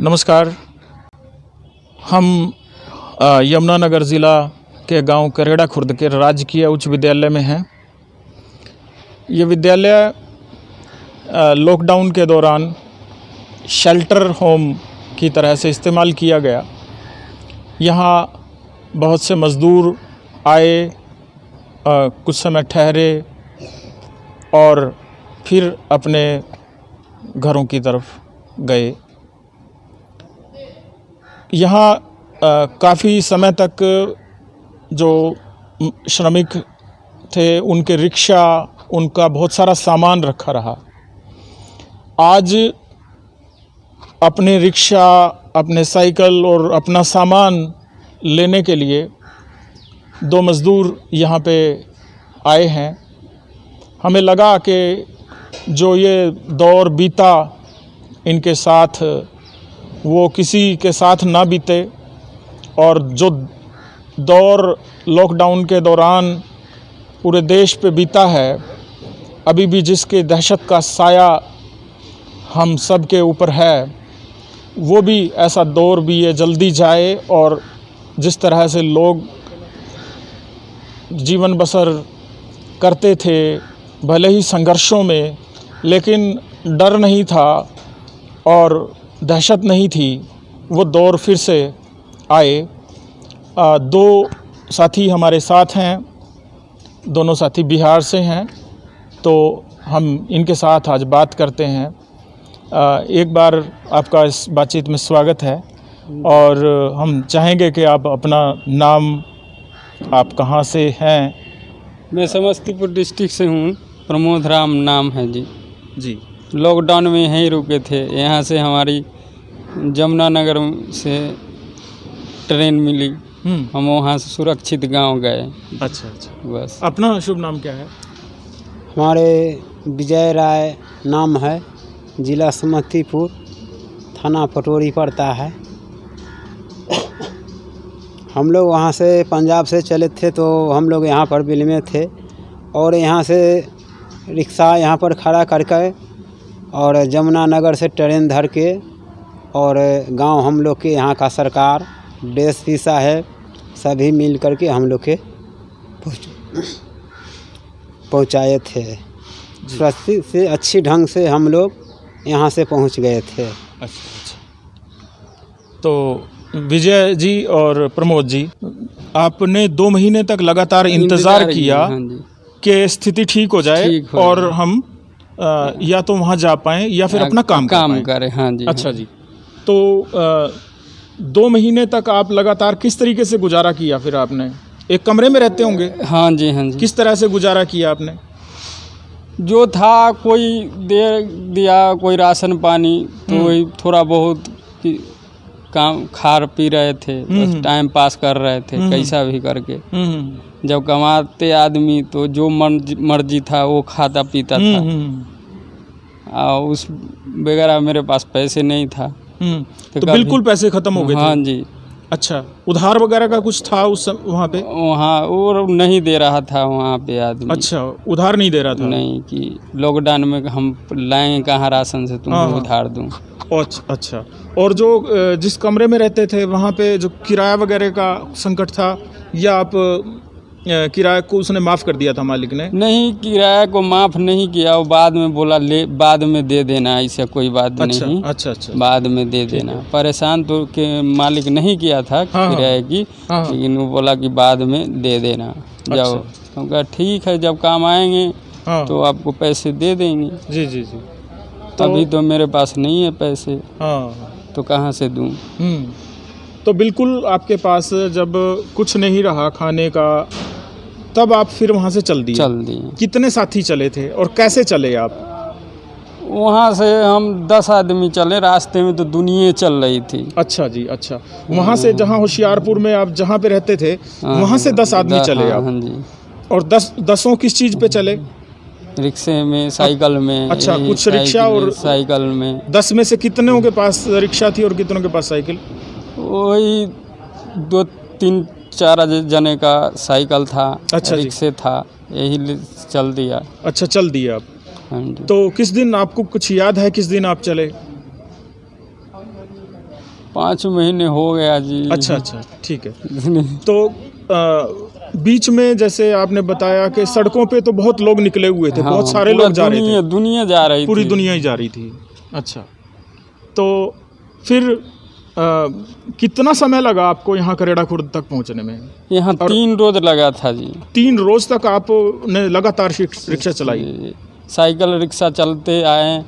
नमस्कार। हम यमुनानगर ज़िला के गांव करेड़ा खुर्द के राजकीय उच्च विद्यालय में हैं। ये विद्यालय लॉकडाउन के दौरान शेल्टर होम की तरह से इस्तेमाल किया गया। यहाँ बहुत से मज़दूर आए, कुछ समय ठहरे और फिर अपने घरों की तरफ गए। यहाँ काफ़ी समय तक जो श्रमिक थे उनके रिक्शा, उनका बहुत सारा सामान रखा रहा। आज अपने रिक्शा, अपने साइकिल और अपना सामान लेने के लिए दो मज़दूर यहाँ पे आए हैं। हमें लगा कि जो ये दौर बीता इनके साथ वो किसी के साथ ना बीते, और जो दौर लॉकडाउन के दौरान पूरे देश पे बीता है, अभी भी जिसके दहशत का साया हम सब के ऊपर है, वो भी ऐसा दौर भी ये जल्दी जाए और जिस तरह से लोग जीवन बसर करते थे, भले ही संघर्षों में, लेकिन डर नहीं था और दहशत नहीं थी, वो दौर फिर से आए। दो साथी हमारे साथ हैं, दोनों साथी बिहार से हैं, तो हम इनके साथ आज बात करते हैं। एक बार आपका इस बातचीत में स्वागत है और हम चाहेंगे कि आप अपना नाम, आप कहाँ से हैं? मैं समस्तीपुर डिस्ट्रिक्ट से हूँ, प्रमोद राम नाम है जी। जी, लॉकडाउन में यहीं रुके थे। यहाँ से हमारी यमुनानगर से ट्रेन मिली, हम वहाँ से सुरक्षित गांव गए। अच्छा। बस। अपना शुभ नाम क्या है? हमारे विजय राय नाम है, जिला समस्तीपुर, थाना पटोरी पड़ता है। हम लोग वहाँ से पंजाब से चले थे, तो हम लोग यहाँ पर बिल में थे और यहाँ से रिक्शा यहाँ पर खड़ा करके और यमुनानगर से ट्रेन धर के और गांव हम लोग के यहाँ का सरकार, डीएसपी साहब सभी मिल कर के हम लोग के पहुँचाए थे। सुरक्षित से अच्छी ढंग से हम लोग यहाँ से पहुँच गए थे। अच्छा। तो विजय जी और प्रमोद जी, आपने 2 महीने तक लगातार इंतज़ार किया कि स्थिति ठीक हो जाए और हम या तो वहाँ जा पाएँ या फिर अपना काम करें। हाँ जी। अच्छा जी। तो 2 महीने तक आप लगातार किस तरीके से गुजारा किया? फिर आपने एक कमरे में रहते होंगे? हाँ जी। किस तरह से गुजारा किया आपने? जो था, कोई दे दिया, कोई राशन पानी, तो वही थोड़ा बहुत काम खा पी रहे थे, बस टाइम पास कर रहे थे कैसा भी करके। जब कमाते आदमी तो जो मर्जी था वो खाता पीता था। उस वगैरह मेरे पास पैसे नहीं था। तो बिल्कुल पैसे खत्म हो गए थे? हाँ जी। अच्छा, उधार वगैरह का कुछ था उस वहाँ पे? वहाँ वो नहीं दे रहा था वहाँ पे आदमी। अच्छा, उधार नहीं दे रहा था? नहीं, कि लॉकडाउन में हम लाएंगे कहाँ राशन से तुमको उधार दूँ। अच्छा। और जो जिस कमरे में रहते थे वहाँ पे जो किराया वगैरह का संकट था, या आप किराए को उसने माफ़ कर दिया था मालिक ने? नहीं, किराया को माफ़ नहीं किया, वो बाद में बोला बाद में दे देना, ऐसा कोई बात नहीं। अच्छा। बाद में दे देना। परेशान तो के मालिक नहीं किया था किराए की, लेकिन वो बोला कि बाद में दे देना। जब हम कहा ठीक है, जब काम आएंगे तो आपको पैसे दे देंगे। जी। तो अभी तो मेरे पास नहीं है पैसे, तो कहाँ से दूँ? तो बिल्कुल आपके पास जब कुछ नहीं रहा खाने का, तब आप फिर वहाँ से चल दिए? कितने साथी चले थे और कैसे चले आप? वहाँ से हम 10 आदमी चले, रास्ते में तो दुनिया चल रही थी। अच्छा जी। अच्छा, वहाँ से जहाँ होशियारपुर में आप जहाँ पे रहते थे, वहाँ से 10 आदमी चले आप? हाँ जी। और 10 किस चीज़ पे चले? रिक्शे में, साइकिल में। अच्छा, कुछ रिक्शा और साइकिल में। 10 में से कितनों के पास रिक्शा थी और कितनों के पास साइकिल? वही 2-3-4 जने का साइकिल था। अच्छा, रिक्शे था, यही चल दिया। अच्छा, चल दिया आप? हाँ जी। तो किस दिन, आपको कुछ याद है किस दिन आप चले? 5 महीने हो गया जी। अच्छा अच्छा, ठीक है। तो बीच में जैसे आपने बताया कि सड़कों पे तो बहुत लोग निकले हुए थे, बहुत सारे पूरा लोग जा रहे थे, दुनिया जा रही पूरी थी। दुनिया ही जा रही थी। अच्छा, तो फिर कितना समय लगा आपको यहाँ करेड़ा खुर्द तक पहुँचने में? यहाँ 3 रोज लगा था जी। 3 रोज तक आपने लगातार रिक्शा चलाई? साइकिल रिक्शा चलते आए,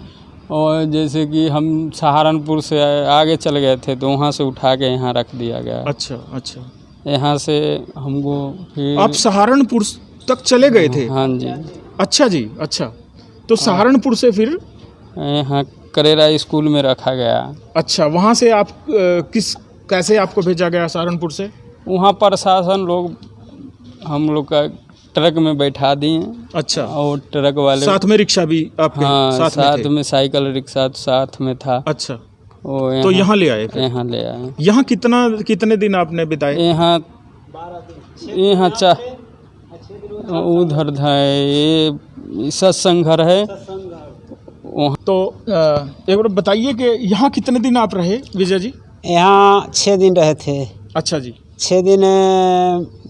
और जैसे कि हम सहारनपुर से आगे चल गए थे तो वहाँ से उठा के यहाँ रख दिया गया। अच्छा अच्छा, यहाँ से हमको फिर आप सहारनपुर तक चले गए थे? हाँ जी। अच्छा जी, अच्छा। तो सहारनपुर से फिर यहाँ करेरा स्कूल में रखा गया। अच्छा, वहाँ से आप कैसे आपको भेजा गया सहारनपुर से? वहाँ प्रशासन लोग हम लोग का ट्रक में बैठा दिए। अच्छा, और ट्रक वाले साथ में रिक्शा भी आपके हाँ साथ में साइकिल रिक्शा साथ में था। अच्छा, वो तो यहाँ ले आए फिर? यहाँ ले आए। यहाँ कितने दिन आपने बिताए? यहाँ उधर ये सत्संग घर है वहाँ। तो एक बार बताइए कि यहाँ कितने दिन आप रहे विजय जी? यहाँ 6 दिन रहे थे। अच्छा जी। 6 दिन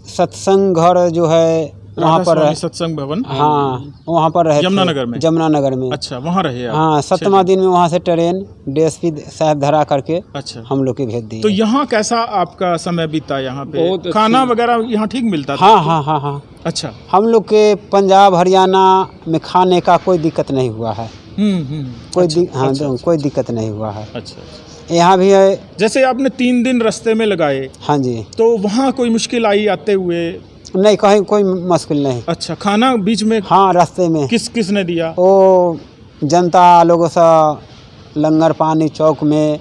सत्संग घर जो है वहाँ पर सत्संग भवन, हाँ वहाँ पर रहे यमुनानगर में। यमुनानगर में। अच्छा, वहाँ रहे आप? हाँ, 7वां दिन में वहाँ से ट्रेन डीएसपी साहब धरा करके अच्छा हम लोग के भेज दिए। तो यहाँ कैसा आपका समय बीता? यहाँ पे बहुत खाना वगैरह यहाँ ठीक मिलता था? हाँ हाँ हाँ हाँ। अच्छा, हम लोग के पंजाब हरियाणा में खाने का कोई दिक्कत नहीं हुआ है। कोई दिक्कत नहीं हुआ है। अच्छा, यहाँ भी है। जैसे आपने 3 दिन रास्ते में लगाए, हाँ जी, तो वहाँ कोई मुश्किल आई आते हुए? नहीं, कहीं कोई मुश्किल नहीं। अच्छा, खाना बीच में हाँ रास्ते में किसने दिया? वो जनता लोगों से लंगर पानी चौक में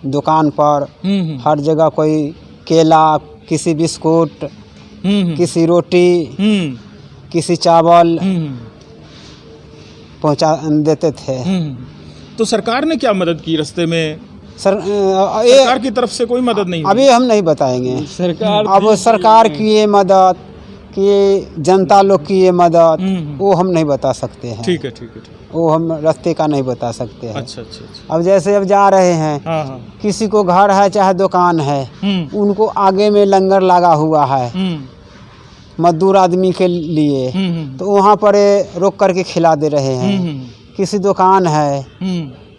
दुकान पर हर जगह कोई केला, किसी बिस्कुट, किसी रोटी, किसी चावल पहुंचा देते थे। तो सरकार ने क्या मदद की रास्ते में? सरकार की तरफ से कोई मदद नहीं? अभी हम नहीं बताएंगे। सरकार अब सरकार की ये मदद कि जनता लोग की ये मदद वो हम नहीं बता सकते हैं। ठीक है, ठीक है, वो हम रास्ते का नहीं बता सकते हैं। अच्छा अच्छा अच्छा। अब जैसे अब जा रहे हैं, हाँ हाँ, किसी को घर है चाहे दुकान है, उनको आगे में लंगर लगा हुआ है मजदूर आदमी के लिए, तो वहाँ पर रोक करके खिला दे रहे हैं। किसी दुकान है,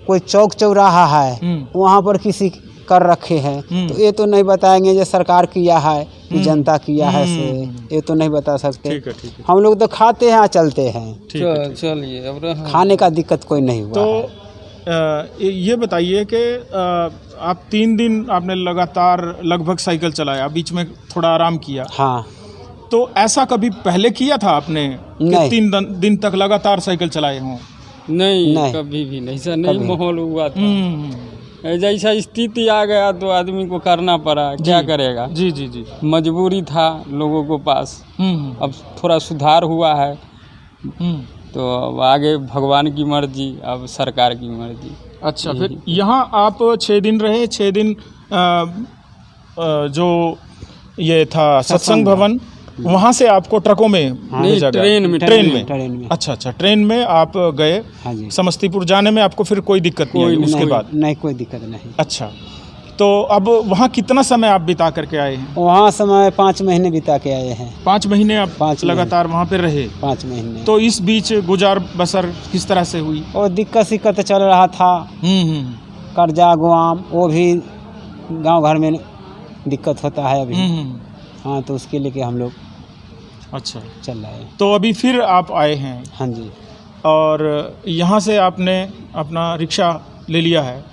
कोई चौक चौराहा है, वहाँ पर किसी कर रखे हैं, तो ये तो नहीं बताएंगे जो सरकार किया है कि जनता किया है, से ये तो नहीं बता सकते। ठीक है, ठीक है। हम लोग तो खाते हैं चलते हैं। चलिए, अब खाने का दिक्कत कोई नहीं हुआ। तो ये बताइए कि आप 3 दिन आपने लगातार लगभग साइकिल चलाया, बीच में थोड़ा आराम किया। हाँ, तो ऐसा कभी पहले किया था आपने कि 3 दिन तक लगातार साइकिल चलाए हों? नहीं, कभी भी नहीं। ऐसा नहीं माहौल हुआ था। जैसा स्थिति आ गया तो आदमी को करना पड़ा, क्या करेगा। जी जी जी, मजबूरी था लोगों को पास। अब थोड़ा सुधार हुआ है, तो अब आगे भगवान की मर्जी, अब सरकार की मर्जी। अच्छा, फिर यहाँ आप 6 दिन रहे। 6 दिन जो ये था सत्संग भवन, वहाँ से आपको ट्रकों में भेजा गया? ट्रेन में। अच्छा अच्छा, ट्रेन में आप गए। हाँ जी। समस्तीपुर जाने में आपको फिर कोई दिक्कत नहीं आई उसके बाद? नहीं, कोई दिक्कत नहीं। अच्छा, तो अब वहाँ कितना समय आप बिता करके आए हैं? वहाँ समय 5 महीने बिता के आए हैं। 5 महीने आप लगातार वहाँ पे रहे? 5 महीने। तो इस बीच गुजार बसर किस तरह से हुई? और दिक्कत चल रहा था, कर्जा गुआम, वो भी गांव घर में दिक्कत होता है अभी। हाँ, तो उसके लिए हम लोग अच्छा चल रहे हैं। तो अभी फिर आप आए हैं? हाँ जी। और यहाँ से आपने अपना रिक्शा ले लिया है,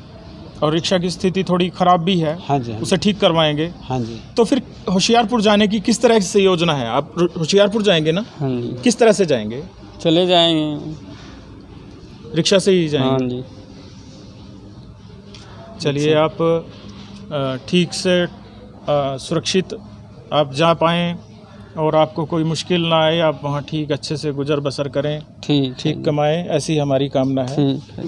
और रिक्शा की स्थिति थोड़ी ख़राब भी है। हाँ जी। उसे ठीक करवाएंगे। हाँ जी। तो फिर होशियारपुर जाने की किस तरह से योजना है? आप होशियारपुर जाएंगे ना? हाँ जी। किस तरह से जाएंगे? चले जाएंगे, रिक्शा से ही जाएंगे? हाँ जी। चलिए, आप ठीक से सुरक्षित आप जा पाएँ और आपको कोई मुश्किल ना आए, आप वहाँ ठीक अच्छे से गुजर बसर करें, ठीक कमाएं, ऐसी हमारी कामना है। ठीक है।